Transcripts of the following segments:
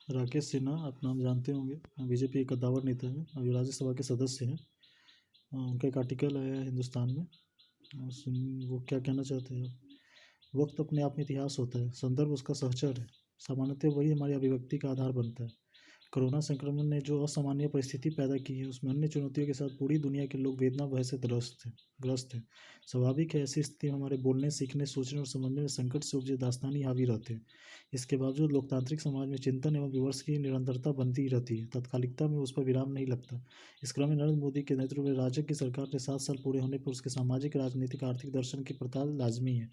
राकेश सिन्हा, आप नाम जानते होंगे, बीजेपी के कद्दावर नेता हैं, अभी राज्यसभा के सदस्य हैं। उनका एक आर्टिकल आया है हिंदुस्तान में, वो क्या कहना चाहते हैं। वक्त अपने आप में इतिहास होता है, संदर्भ उसका सहचर है। सामान्यतः वही हमारी अभिव्यक्ति का आधार बनता है। कोरोना संक्रमण ने जो असामान्य परिस्थिति पैदा की है, उसमें अन्य चुनौतियों के साथ पूरी दुनिया के लोग वेदना भय से ग्रस्त हैं। स्वाभाविक है, ऐसी स्थिति में हमारे बोलने, सीखने, सोचने और समझने में संकट से उपजे दास्तानी हावी रहते हैं। इसके बावजूद लोकतांत्रिक समाज में चिंतन एवं विमर्श की निरंतरता बनती रहती है, तत्कालिकता में उस पर विराम नहीं लगता। इस क्रम में नरेंद्र मोदी के नेतृत्व में राज्य की सरकार के 7 साल पूरे होने पर उसके सामाजिक, राजनीतिक, आर्थिक दर्शन की पड़ताल लाजमी है।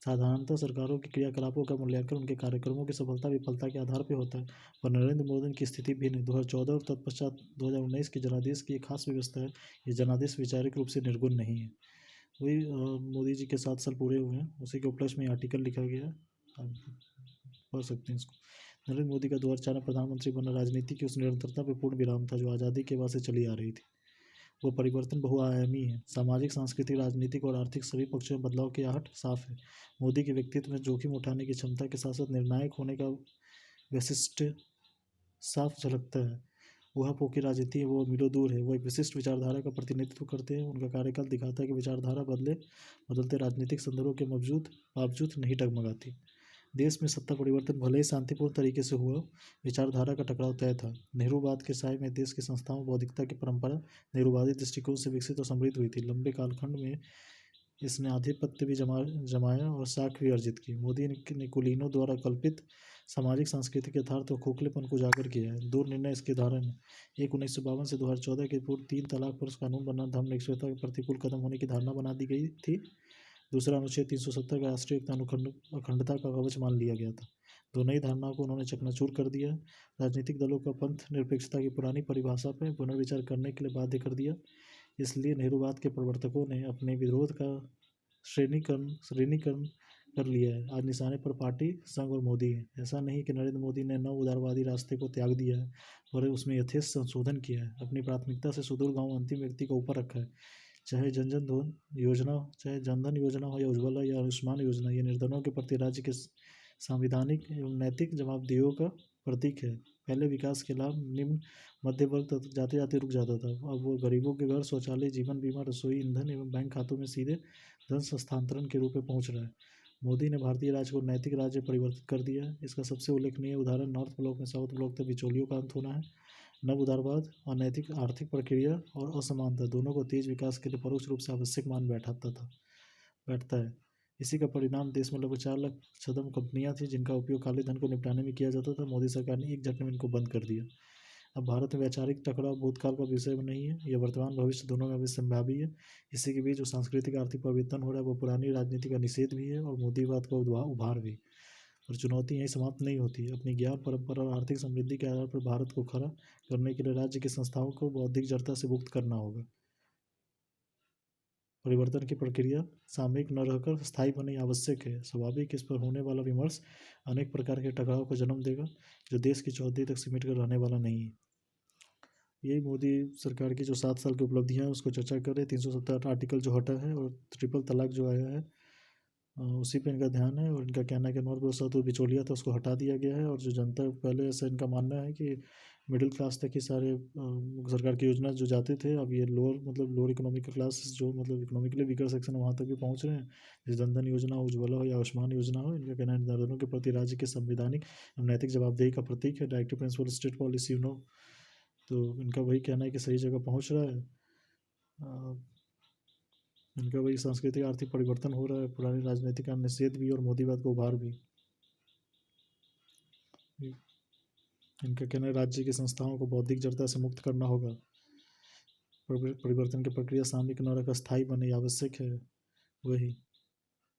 साधारणतः सरकारों के क्रियाकलापों का मूल्यांकन उनके कार्यक्रमों की सफलता विफलता के आधार पर होता है, पर नरेंद्र मोदी की स्थिति भिन्न है। 2014 और तत्पश्चात 2019 के जनादेश की एक खास व्यवस्था है। ये जनादेश वैचारिक रूप से निर्गुण नहीं है। वही मोदी जी के 7 साल पूरे हुए हैं, उसी के उपलक्ष्य में आर्टिकल लिखा गया है, आप पढ़ सकते हैं इसको। नरेंद्र मोदी का 2004 में प्रधानमंत्री बनना राजनीति की उस निरंतरता पर पूर्ण विराम था जो आज़ादी के बाद से चली आ रही थी। वो परिवर्तन बहुआयामी है। सामाजिक, सांस्कृतिक, राजनीतिक और आर्थिक सभी पक्षों में बदलाव की आहट साफ है। मोदी के व्यक्तित्व में जोखिम उठाने की क्षमता के साथ साथ निर्णायक होने का वैशिष्ट साफ झलकता है। वह पोकी राजनीति है, वो मीलों दूर है। वो एक विशिष्ट विचारधारा का प्रतिनिधित्व करते हैं। उनका कार्यकाल दिखाता है कि विचारधारा बदलते राजनीतिक संदर्भों के बावजूद नहीं डगमगाती। देश में सत्ता परिवर्तन भले ही शांतिपूर्ण तरीके से हुआ, विचारधारा का टकराव तय था। नेहरूवाद के साय में देश की संस्थाओं बौद्धिकता की परंपरा नेहरूवादी दृष्टिकोण से विकसित और समृद्ध हुई थी। लंबे कालखंड में इसने आधिपत्य भी जमाया और साख भी अर्जित की। मोदी ने कुलीनों द्वारा कल्पित सामाजिक सांस्कृतिक यथार्थ और खोखलेपन को उजागर किया है। दो निर्णय इसके उदाहरण हैं। एक 1952 से 2014 के पूर्व 3 तलाक पर कानून बनना धर्मनिरपेक्षता के प्रतिकूल कदम होने की धारणा बना दी गई थी। दूसरा, अनुच्छेद 370 का राष्ट्रीय अखंडता का कवच मान लिया गया था। दोनों ही धारणाओं को उन्होंने चकनाचूर कर दिया। राजनीतिक दलों का पंथ निरपेक्षता की पुरानी परिभाषा पर पुनर्विचार करने के लिए बाध्य कर दिया। इसलिए नेहरूवाद के प्रवर्तकों ने अपने विरोध का श्रेणीकरण कर लिया है। आज निशाने पर पार्टी, संघ और मोदी है। ऐसा नहीं कि नरेंद्र मोदी ने नव उदारवादी रास्ते को त्याग दिया है, और उसमें यथेष्ट संशोधन किया है। अपनी प्राथमिकता से सुदूर गांव अंतिम व्यक्ति को ऊपर रखा है। चाहे जनधन योजना हो या उज्ज्वला या आयुष्मान योजना, ये निर्धनों के प्रति राज्य के सांविधानिक एवं नैतिक जवाबदेहियों का प्रतीक है। पहले विकास के लाभ निम्न मध्य वर्ग तक जाते जाते रुक जाता था। अब वो गरीबों के घर शौचालय, जीवन बीमा, रसोई, ईंधन एवं बैंक खातों में सीधे धन स्थानांतरण के रूप में पहुंच रहा है। मोदी ने भारतीय राज्य को नैतिक राज्य परिवर्तित कर दिया है। इसका सबसे उल्लेखनीय उदाहरण नॉर्थ ब्लॉक में साउथ ब्लॉक तक बिचौलियों का अंत होना है। नव उदारवाद, अनैतिक आर्थिक प्रक्रिया और असमानता दोनों को तेज विकास के लिए परोक्ष रूप से आवश्यक मान बैठता है। इसी का परिणाम देश में लगभग 4 लाख छद्म कंपनियां थी जिनका उपयोग काले धन को निपटाने में किया जाता था। मोदी सरकार ने एक झटके में इनको बंद कर दिया। अब भारत में वैचारिक टकराव भूतकाल का विषय नहीं है, यह वर्तमान भविष्य दोनों में संभावी है। इसी के बीच जो सांस्कृतिक आर्थिक परिवर्तन हो रहा है वो पुरानी राजनीति का निषेध भी है और मोदीवाद का उभार भी। और चुनौती यहीं समाप्त नहीं होती। अपनी ज्ञान परंपरा और आर्थिक समृद्धि के आधार पर भारत को खड़ा करने के लिए राज्य की संस्थाओं को बौद्धिक जड़ता से मुक्त करना होगा। परिवर्तन की प्रक्रिया सामयिक न रहकर स्थायी होनी आवश्यक है। स्वाभाविक इस पर होने वाला विमर्श अनेक प्रकार के टकराव को जन्म देगा जो देश की चौधरी तक सिमट कर रहने वाला नहीं है। यही मोदी सरकार की जो 7 साल की उपलब्धियां हैं उसको चर्चा करें। 370 आर्टिकल जो हटा है और ट्रिपल तलाक जो आया है उसी पे इनका ध्यान है। और इनका कहना है कि नॉर्थ बहुत तो बिचौलिया था उसको हटा दिया गया है। और जो जनता पहले ऐसा इनका मानना है कि मिडिल क्लास तक ही सारे सरकार की योजना जो जाते थे, अब ये लोअर इकोनॉमिकल क्लास जो इकोनॉमिकली वीकर सेक्शन वहाँ तक भी पहुँच रहे हैं। जैसे जनधन योजना हो, उज्ज्वला हो या आयुष्मान योजना हो, इनका कहना है निर्धनों के प्रति राज्य के संवैधानिक एवं नैतिक जवाबदेही का प्रतीक है। डायरेक्टिव प्रिंसिपल स्टेट पॉलिसी तो इनका वही कहना है कि सही जगह पहुँच रहा है। इनका वही सांस्कृतिक आर्थिक परिवर्तन हो रहा है, पुरानी राजनीति का निषेध भी और मोदीवाद का उभार भी। इनका कहना है राज्य की संस्थाओं को बौद्धिक जड़ता से मुक्त करना होगा। परिवर्तन की प्रक्रिया सामयिक न रहकर स्थायी बने आवश्यक है। वही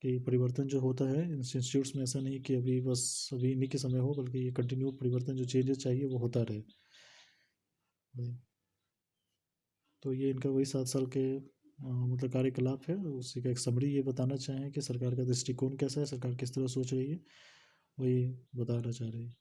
कि परिवर्तन जो होता है इंस्टीट्यूट्स में, ऐसा नहीं कि अभी बस अभी इन्हीं के समय हो, बल्कि ये कंटिन्यू परिवर्तन जो चेंजेस चाहिए वो होता रहे। तो ये इनका वही 7 साल के कार्यकलाप है। उसी का एक समरी ये बताना चाहें कि सरकार का दृष्टिकोण कैसा है, सरकार किस तरह सोच रही है, वही बताना चाह रही है।